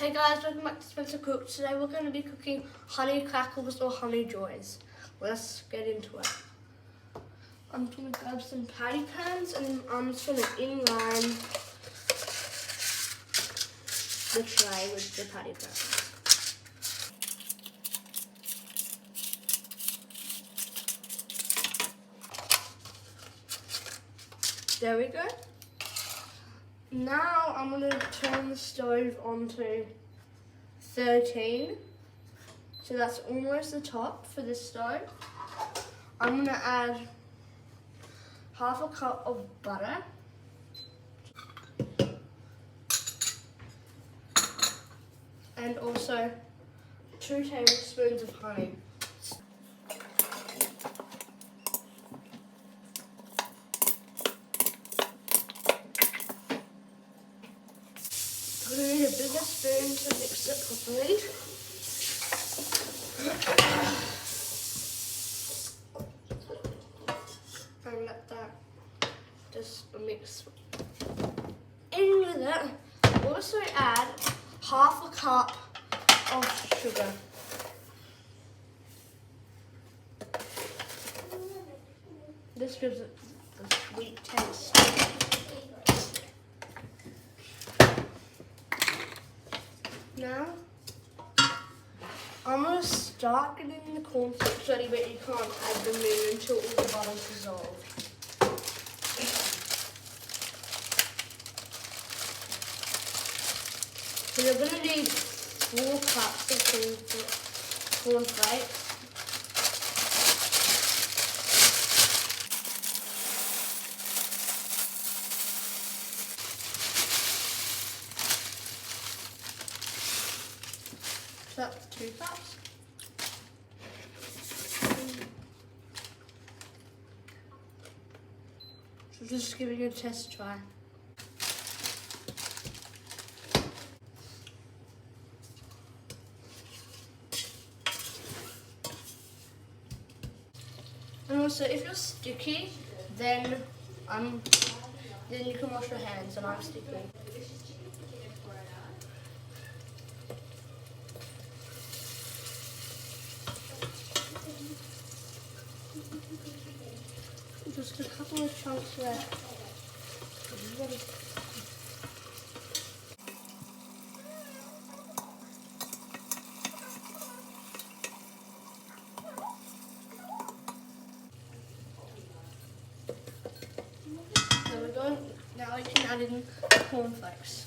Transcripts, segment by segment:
Hey guys, welcome back to Spencer Cooks. Today we're going to be cooking honey crackles or honey joys. Let's get into it. I'm going to grab some patty pans and I'm just going to inline the tray with the patty pans. There we go. Now I'm going to turn the stove on to 13. So that's almost the top for this stove. I'm going to add half a cup of butter. And also 2 tablespoons of honey. I'm going to need a bigger spoon to mix it properly. And let that just mix in with it. Also add half a cup of sugar. This gives it the sweet taste. Now, I'm going to start getting the cornstarch ready, but you can't add them in until all the butter's dissolved. So you're going to need 4 cups of cornflakes. So that's 2 cups. So just giving it a test try. And also, if you're sticky, then you can wash your hands, and I'm sticky. Just a couple of chunks left. There we go. Now we can add in cornflakes.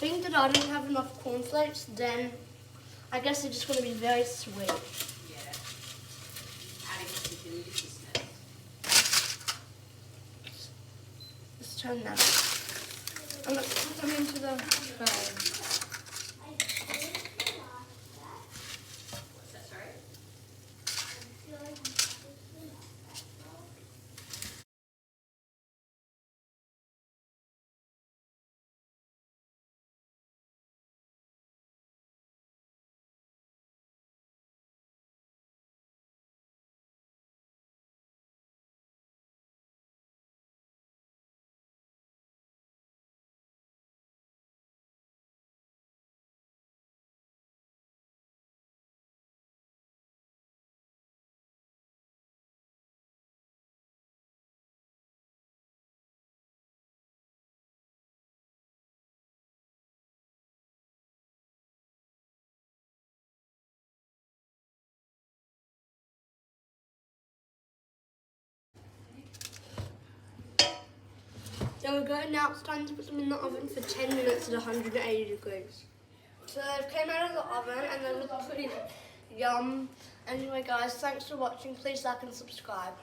Being that I didn't have enough cornflakes, then I guess they're just going to be very sweet. Yeah. Adding some deliciousness. Let's turn that up. And let's put them into the tray. What's that, sorry? There we go. Now it's time to put them in the oven for 10 minutes at 180 degrees. So they came out of the oven and they look pretty yum. Anyway guys, thanks for watching. Please like and subscribe.